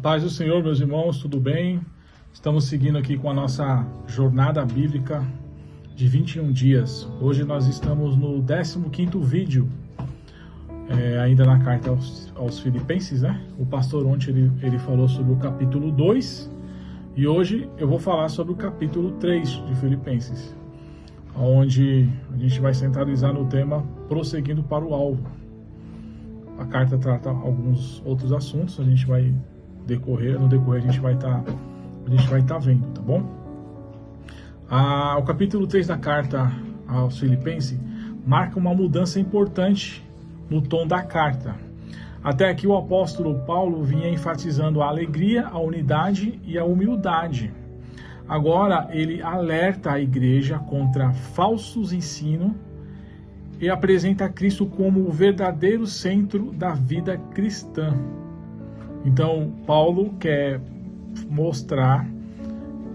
Paz do Senhor, meus irmãos, tudo bem? Estamos seguindo aqui com a nossa jornada bíblica de 21 dias. Hoje nós estamos no 15º vídeo, ainda na carta aos Filipenses, né? O pastor ontem ele falou sobre o capítulo 2 e hoje eu vou falar sobre o capítulo 3 de Filipenses, onde a gente vai centralizar no tema prosseguindo para o alvo. A carta trata alguns outros assuntos, a gente vai no decorrer a gente vai estar vendo, tá bom? O capítulo 3 da carta aos Filipenses marca uma mudança importante no tom da carta. Até aqui o apóstolo Paulo vinha enfatizando a alegria, a unidade e a humildade. Agora ele alerta a igreja contra falsos ensinos e apresenta Cristo como o verdadeiro centro da vida cristã. Então, Paulo quer mostrar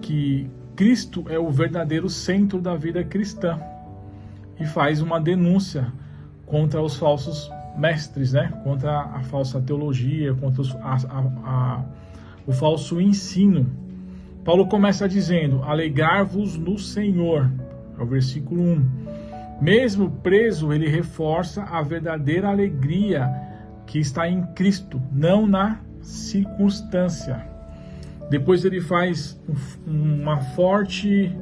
que Cristo é o verdadeiro centro da vida cristã e faz uma denúncia contra os falsos mestres, né? Contra a falsa teologia, contra o falso ensino. Paulo começa dizendo: alegrar-vos no Senhor, é o versículo 1. Mesmo preso, ele reforça a verdadeira alegria que está em Cristo, não na circunstância. Depois ele faz uma forte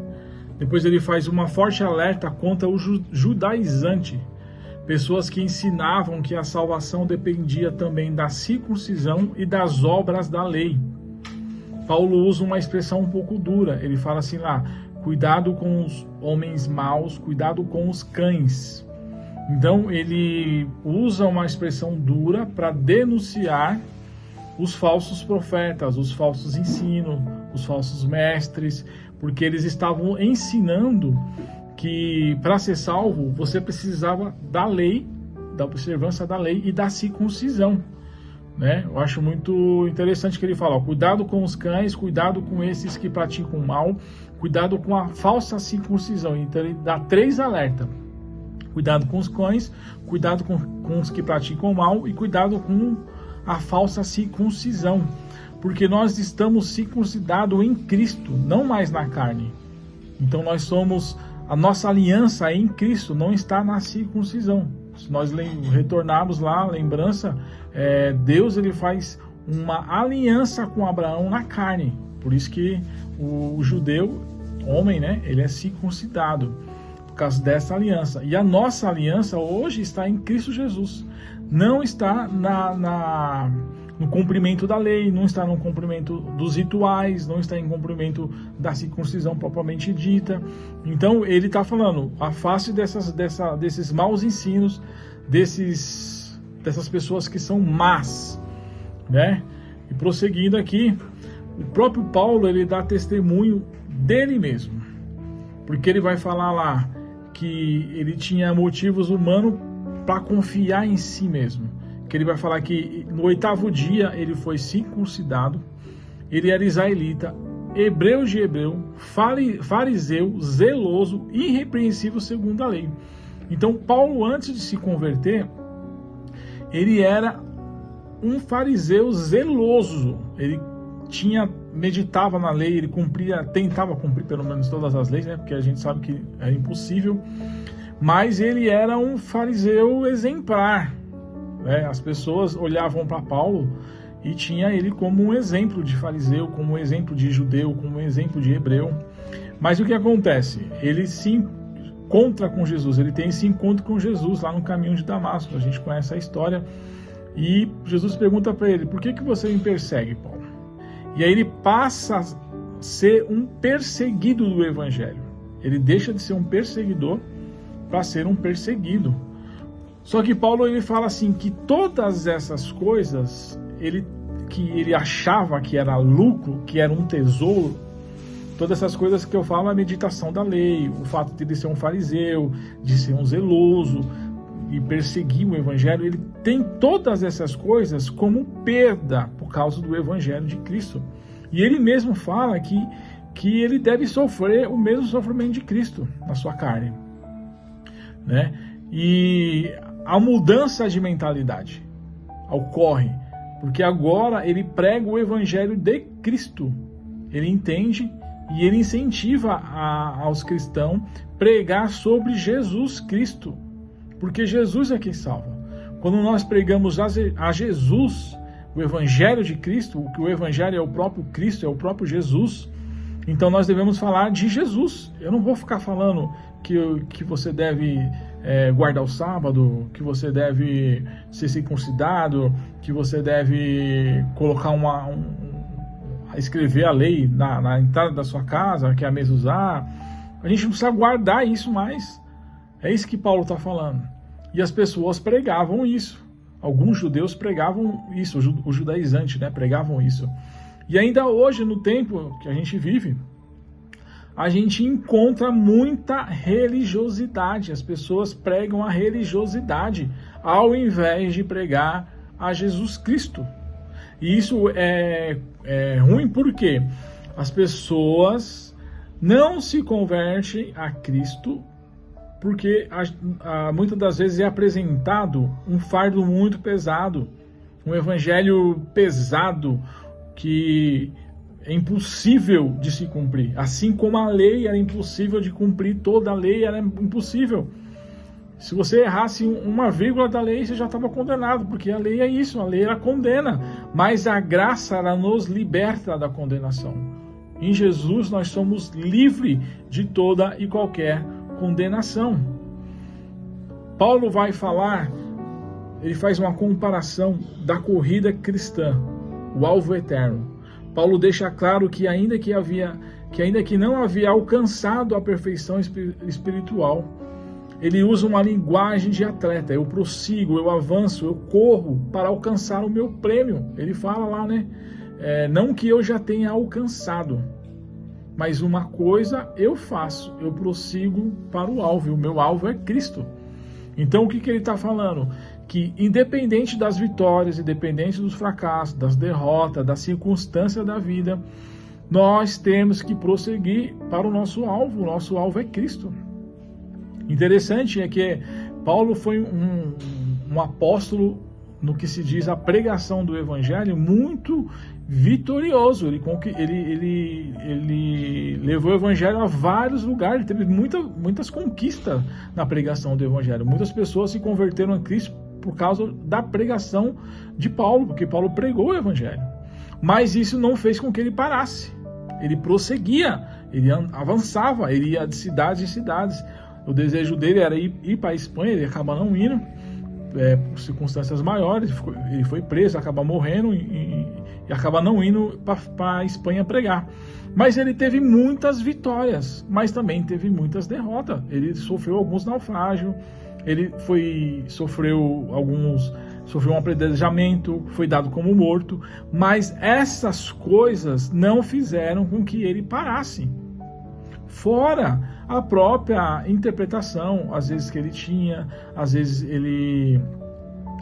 alerta contra o judaizante, pessoas que ensinavam que a salvação dependia também da circuncisão e das obras da lei. Paulo usa uma expressão um pouco dura, ele fala assim lá: cuidado com os homens maus, cuidado com os cães. Então ele usa uma expressão dura para denunciar os falsos profetas, os falsos ensinos, os falsos mestres, porque eles estavam ensinando que para ser salvo você precisava da lei, da observância da lei e da circuncisão, né? Eu acho muito interessante que ele fala: cuidado com os cães, cuidado com esses que praticam o mal, cuidado com a falsa circuncisão. Então ele dá 3 alertas: cuidado com os cães, cuidado com os que praticam o mal e cuidado com a falsa circuncisão, porque nós estamos circuncidados em Cristo, não mais na carne. Então a nossa aliança é em Cristo, não está na circuncisão. Se nós retornarmos lá a lembrança, Deus ele faz uma aliança com Abraão na carne. Por isso que o judeu, homem, né, ele é circuncidado por causa dessa aliança. E a nossa aliança hoje está em Cristo Jesus. Não está no cumprimento da lei, não está no cumprimento dos rituais, não está em cumprimento da circuncisão propriamente dita. Então ele está falando: afaste desses maus ensinos, dessas pessoas que são más, né? E prosseguindo aqui, o próprio Paulo ele dá testemunho dele mesmo, porque ele vai falar lá que ele tinha motivos humanos para confiar em si mesmo, que ele vai falar que no 8º dia ele foi circuncidado, ele era israelita, hebreu de hebreu, fariseu, zeloso, irrepreensível segundo a lei. Então Paulo, antes de se converter, ele era um fariseu zeloso, ele meditava na lei, ele tentava cumprir pelo menos todas as leis, né? Porque a gente sabe que é impossível, mas ele era um fariseu exemplar, né? As pessoas olhavam para Paulo e tinha ele como um exemplo de fariseu, como um exemplo de judeu, como um exemplo de hebreu. Mas o que acontece? Ele se encontra com Jesus, ele tem esse encontro com Jesus lá no caminho de Damasco. A gente conhece a história. E Jesus pergunta para ele: por que você me persegue, Paulo? E aí ele passa a ser um perseguido do evangelho. Ele deixa de ser um perseguidor para ser um perseguido. Só que Paulo ele fala assim que todas essas coisas que ele achava que era lucro, que era um tesouro, todas essas coisas que eu falo, a meditação da lei, o fato de ele ser um fariseu, de ser um zeloso e perseguir o evangelho, ele tem todas essas coisas como perda por causa do evangelho de Cristo. E ele mesmo fala que ele deve sofrer o mesmo sofrimento de Cristo na sua carne, né? E a mudança de mentalidade ocorre porque agora ele prega o evangelho de Cristo. Ele entende e ele incentiva aos cristãos pregar sobre Jesus Cristo, porque Jesus é quem salva. Quando nós pregamos a Jesus, o evangelho de Cristo, que o evangelho é o próprio Cristo, é o próprio Jesus, então nós devemos falar de Jesus. Eu não vou ficar falando que você deve guardar o sábado, que você deve ser circuncidado, que você deve colocar escrever a lei na entrada da sua casa, que é a mezuzá. A gente não precisa guardar isso mais. É isso que Paulo está falando. E as pessoas pregavam isso. Alguns judeus pregavam isso, os judaizantes, né, pregavam isso. E ainda hoje, no tempo que a gente vive, a gente encontra muita religiosidade. As pessoas pregam a religiosidade ao invés de pregar a Jesus Cristo. E isso é ruim porque as pessoas não se convertem a Cristo porque muitas das vezes é apresentado um fardo muito pesado, um evangelho pesado que é impossível de se cumprir. Assim como a lei era impossível de cumprir, toda a lei era impossível. Se você errasse uma vírgula da lei, você já estava condenado, porque a lei é isso, a lei ela condena, mas a graça ela nos liberta da condenação. Em Jesus nós somos livres de toda e qualquer condenação. Paulo vai falar, ele faz uma comparação da corrida cristã, o alvo eterno. Paulo deixa claro que ainda que não havia alcançado a perfeição espiritual, ele usa uma linguagem de atleta. Eu prossigo, eu avanço, eu corro para alcançar o meu prêmio. Ele fala lá, né? Não que eu já tenha alcançado, mas uma coisa eu faço, eu prossigo para o alvo. O meu alvo é Cristo. Então o que ele está falando? Que independente das vitórias, independente dos fracassos, das derrotas, das circunstâncias da vida, nós temos que prosseguir para o nosso alvo. O nosso alvo é Cristo. Interessante é que Paulo foi um apóstolo no que se diz a pregação do evangelho muito vitorioso. Ele levou o evangelho a vários lugares, ele teve muitas conquistas na pregação do evangelho. Muitas pessoas se converteram a Cristo por causa da pregação de Paulo, porque Paulo pregou o evangelho. Mas isso não fez com que ele parasse. Ele prosseguia, ele avançava, ele ia de cidades em cidades. O desejo dele era ir para a Espanha, ele acaba não indo, por circunstâncias maiores, ele foi preso, acaba morrendo e acaba não indo para a Espanha pregar. Mas ele teve muitas vitórias, mas também teve muitas derrotas. Ele sofreu alguns naufrágios, ele sofreu um apedrejamento, foi dado como morto, mas essas coisas não fizeram com que ele parasse. Fora a própria interpretação, às vezes que ele tinha, às vezes ele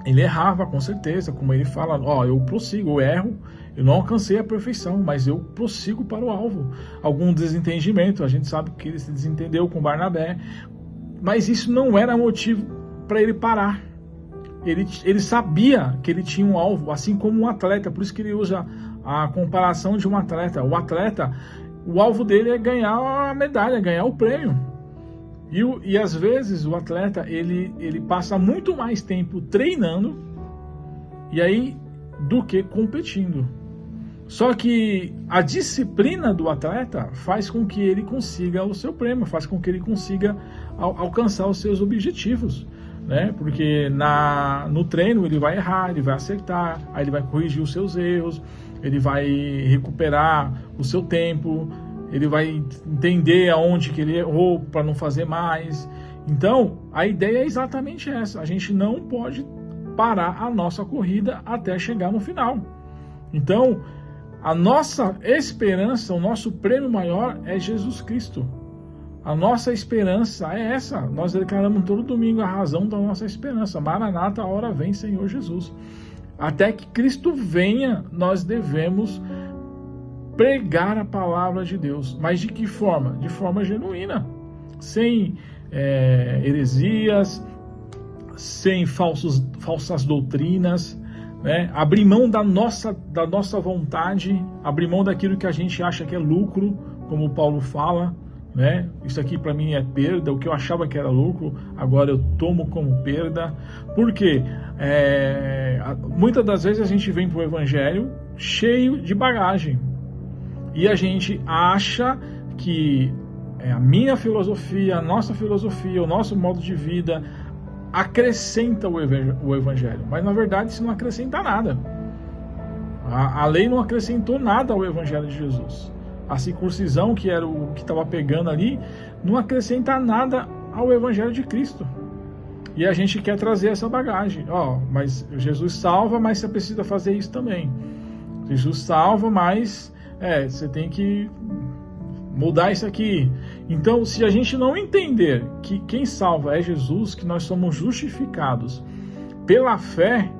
errava, com certeza, como ele fala, eu prossigo, eu erro, eu não alcancei a perfeição, mas eu prossigo para o alvo. Algum desentendimento, a gente sabe que ele se desentendeu com Barnabé, mas isso não era motivo para ele parar. Ele sabia que ele tinha um alvo, assim como um atleta, por isso que ele usa a comparação de um atleta. O atleta, o alvo dele é ganhar a medalha, ganhar o prêmio. E às vezes o atleta ele passa muito mais tempo treinando do que competindo. Só que a disciplina do atleta faz com que ele consiga o seu prêmio, faz com que ele consiga alcançar os seus objetivos, né? Porque no treino ele vai errar, ele vai acertar, aí ele vai corrigir os seus erros, ele vai recuperar o seu tempo, ele vai entender aonde que ele errou para não fazer mais. Então, a ideia é exatamente essa. A gente não pode parar a nossa corrida até chegar no final. Então, a nossa esperança, o nosso prêmio maior é Jesus Cristo. A nossa esperança é essa. Nós declaramos todo domingo a razão da nossa esperança. Maranata, a hora vem, Senhor Jesus. Até que Cristo venha, nós devemos pregar a palavra de Deus. Mas de que forma? De forma genuína. Sem heresias, sem falsas doutrinas, né? Abrir mão da nossa vontade, abrir mão daquilo que a gente acha que é lucro, como o Paulo fala, né? Isso aqui para mim é perda, o que eu achava que era lucro, agora eu tomo como perda. Por quê? Muitas das vezes a gente vem para o Evangelho cheio de bagagem e a gente acha que a minha filosofia, a nossa filosofia, o nosso modo de vida acrescenta o Evangelho, mas na verdade isso não acrescenta nada. A lei não acrescentou nada ao Evangelho de Jesus. A circuncisão, que era o que estava pegando ali, não acrescenta nada ao Evangelho de Cristo. E a gente quer trazer essa bagagem. Mas Jesus salva, mas você precisa fazer isso também. Jesus salva, mas você tem que mudar isso aqui. Então, se a gente não entender que quem salva é Jesus, que nós somos justificados pela fé,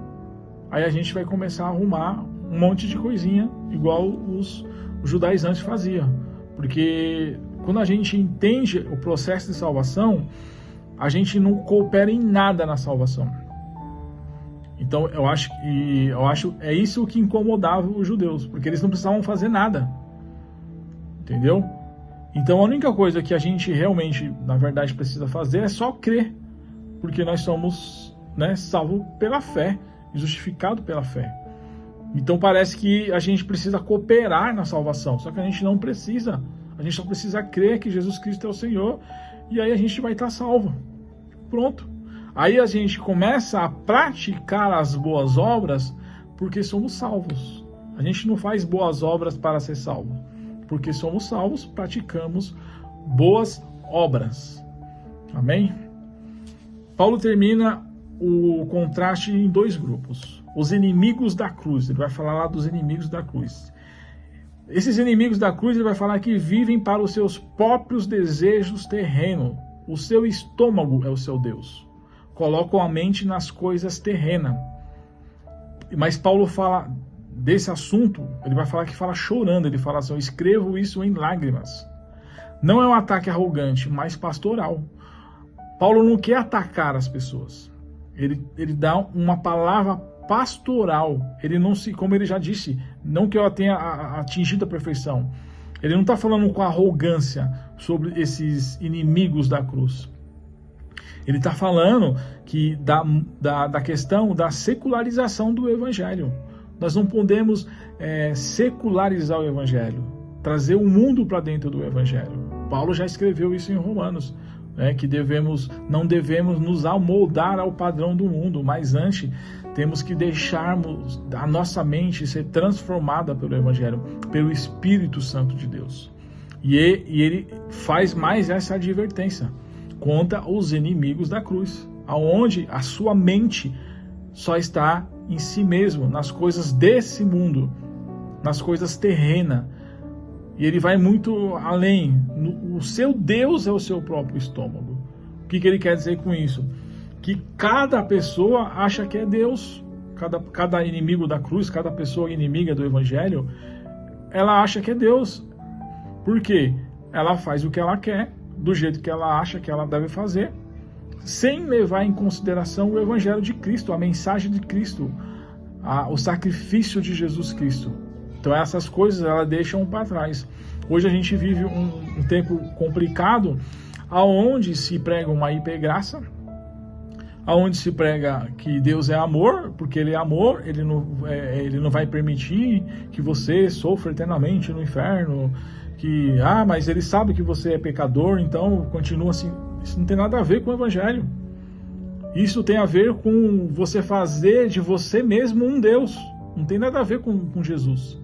aí a gente vai começar a arrumar um monte de coisinha, igual os judaizantes faziam. Porque quando a gente entende o processo de salvação, a gente não coopera em nada na salvação. Então, eu acho é isso que incomodava os judeus, porque eles não precisavam fazer nada. Entendeu? Então a única coisa que a gente realmente, na verdade, precisa fazer é só crer, porque nós somos, né, salvos pela fé, justificados pela fé. Então parece que a gente precisa cooperar na salvação, só que a gente não precisa. A gente só precisa crer que Jesus Cristo é o Senhor, e aí a gente vai estar salvo. Pronto. Aí a gente começa a praticar as boas obras porque somos salvos. A gente não faz boas obras para ser salvo. Porque somos salvos, praticamos boas obras. Amém? Paulo termina o contraste em dois grupos. Os inimigos da cruz. Ele vai falar lá dos inimigos da cruz. Esses inimigos da cruz, ele vai falar que vivem para os seus próprios desejos terrenos. O seu estômago é o seu Deus. Colocam a mente nas coisas terrenas. Mas Paulo fala desse assunto, ele vai falar que fala chorando, ele fala assim: eu escrevo isso em lágrimas. Não é um ataque arrogante, mas pastoral. Paulo não quer atacar as pessoas. Ele dá uma palavra pastoral. Ele não se, como ele já disse, não que eu tenha atingido a perfeição. Ele não está falando com arrogância sobre esses inimigos da cruz. Ele está falando que da questão da secularização do Evangelho. Nós não podemos secularizar o Evangelho, trazer o mundo para dentro do Evangelho. Paulo já escreveu isso em Romanos, né, que não devemos nos amoldar ao padrão do mundo, mas antes temos que deixarmos a nossa mente ser transformada pelo Evangelho, pelo Espírito Santo de Deus. E ele faz mais essa advertência contra os inimigos da cruz, aonde a sua mente só está em si mesmo, nas coisas desse mundo, nas coisas terrenas. E ele vai muito além. O seu Deus é o seu próprio estômago. O que ele quer dizer com isso? Que cada pessoa acha que é Deus. Cada inimigo da cruz, cada pessoa inimiga do Evangelho, ela acha que é Deus. Por quê? Ela faz o que ela quer, do jeito que ela acha que ela deve fazer, sem levar em consideração o Evangelho de Cristo, a mensagem de Cristo, o sacrifício de Jesus Cristo. Então essas coisas elas deixam para trás. Hoje a gente vive um tempo complicado, aonde se prega uma hipergraça, aonde se prega que Deus é amor, porque Ele é amor, Ele não vai permitir que você sofra eternamente no inferno, mas Ele sabe que você é pecador, então continua assim. Isso não tem nada a ver com o Evangelho. Isso tem a ver com você fazer de você mesmo um Deus. Não tem nada a ver com Jesus.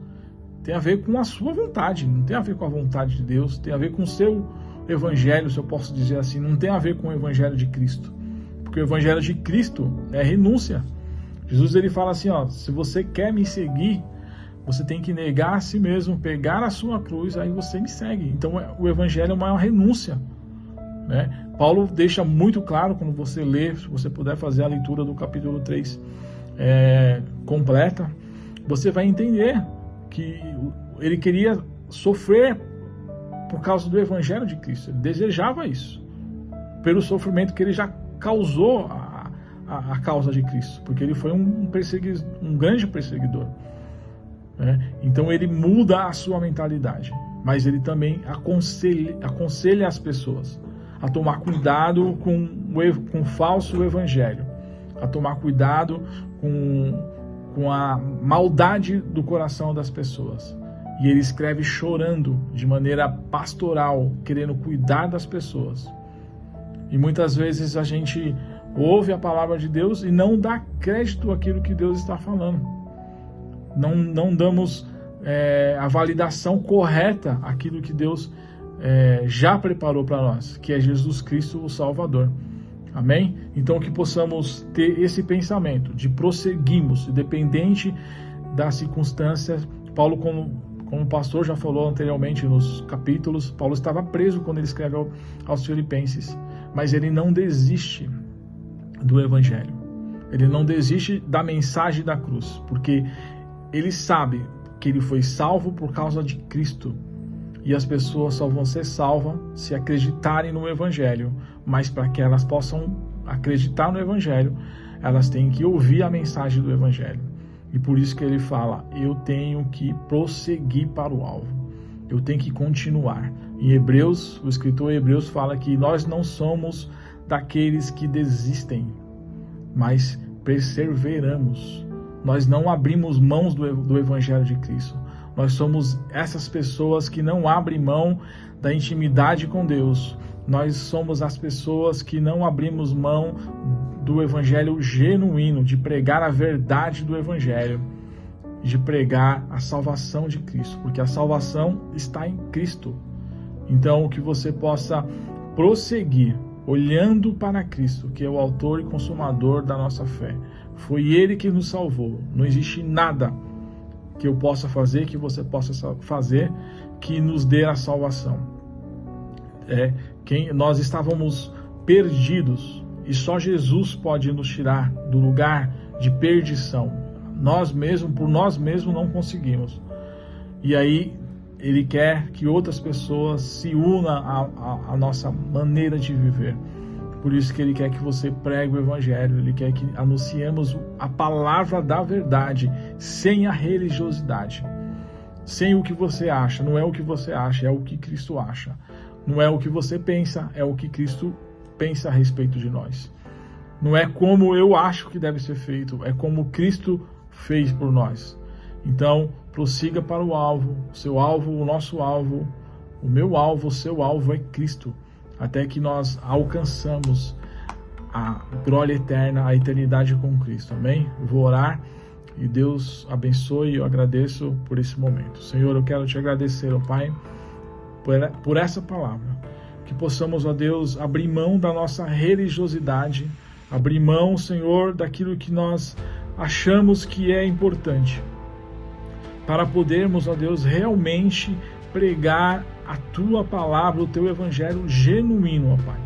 Tem a ver com a sua vontade. Não tem a ver com a vontade de Deus. Tem a ver com o seu Evangelho, se eu posso dizer assim. Não tem a ver com o Evangelho de Cristo. Porque o Evangelho de Cristo é renúncia. Jesus ele fala assim, se você quer me seguir, você tem que negar a si mesmo, pegar a sua cruz, aí você me segue. Então o Evangelho é uma renúncia. Né? Paulo deixa muito claro, quando você lê, se você puder fazer a leitura do capítulo 3 completa, você vai entender que ele queria sofrer por causa do Evangelho de Cristo. Ele desejava isso, pelo sofrimento que ele já causou a causa de Cristo, porque ele foi um grande perseguidor, né? Então ele muda a sua mentalidade, mas ele também aconselha as pessoas a tomar cuidado com o falso evangelho, a tomar cuidado com a maldade do coração das pessoas. E ele escreve chorando, de maneira pastoral, querendo cuidar das pessoas. E muitas vezes a gente ouve a palavra de Deus e não dá crédito àquilo que Deus está falando. Não damos a validação correta àquilo que Deus já preparou para nós, que é Jesus Cristo, o Salvador. Amém? Então que possamos ter esse pensamento de prosseguirmos, independente das circunstâncias. Paulo, como o pastor já falou anteriormente nos capítulos, Paulo estava preso quando ele escreve aos Filipenses, mas ele não desiste do Evangelho. Ele não desiste da mensagem da cruz, porque ele sabe que ele foi salvo por causa de Cristo. E as pessoas só vão ser salvas se acreditarem no Evangelho. Mas para que elas possam acreditar no Evangelho, elas têm que ouvir a mensagem do Evangelho. E por isso que ele fala, eu tenho que prosseguir para o alvo. Eu tenho que continuar. Em Hebreus, o escritor Hebreus fala que nós não somos daqueles que desistem, mas perseveramos. Nós não abrimos mãos do Evangelho de Cristo. Nós somos essas pessoas que não abrem mão da intimidade com Deus. Nós somos as pessoas que não abrimos mão do Evangelho genuíno, de pregar a verdade do Evangelho, de pregar a salvação de Cristo, porque a salvação está em Cristo. Então, que você possa prosseguir olhando para Cristo, que é o autor e consumador da nossa fé. Foi Ele que nos salvou. Não existe nada que eu possa fazer, que você possa fazer, que nos dê a salvação. Nós estávamos perdidos e só Jesus pode nos tirar do lugar de perdição. Por nós mesmos não conseguimos. E aí Ele quer que outras pessoas se unam à nossa maneira de viver. Por isso que Ele quer que você pregue o Evangelho. Ele quer que anunciemos a palavra da verdade, sem a religiosidade, sem o que você acha. Não é o que você acha, é o que Cristo acha. Não é o que você pensa, é o que Cristo pensa a respeito de nós. Não é como eu acho que deve ser feito, é como Cristo fez por nós. Então, prossiga para o alvo, o seu alvo, o nosso alvo, o meu alvo, o seu alvo é Cristo, até que nós alcançamos a glória eterna, a eternidade com Cristo. Amém? Eu vou orar e Deus abençoe e eu agradeço por esse momento. Senhor, eu quero te agradecer, ó Pai, por essa palavra, que possamos, ó Deus, abrir mão da nossa religiosidade, abrir mão, Senhor, daquilo que nós achamos que é importante, para podermos, ó Deus, realmente pregar a Tua palavra, o Teu Evangelho genuíno, ó Pai.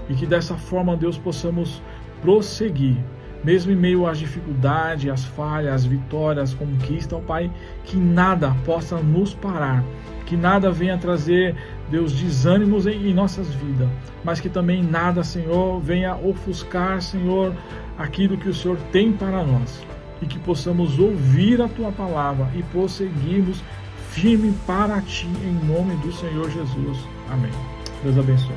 E que dessa forma, Deus, possamos prosseguir, mesmo em meio às dificuldades, às falhas, às vitórias, às conquistas, ó Pai, que nada possa nos parar, que nada venha trazer, Deus, desânimos em nossas vidas, mas que também nada, Senhor, venha ofuscar, Senhor, aquilo que o Senhor tem para nós, e que possamos ouvir a Tua palavra e prosseguirmos firme para Ti, em nome do Senhor Jesus. Amém. Deus abençoe.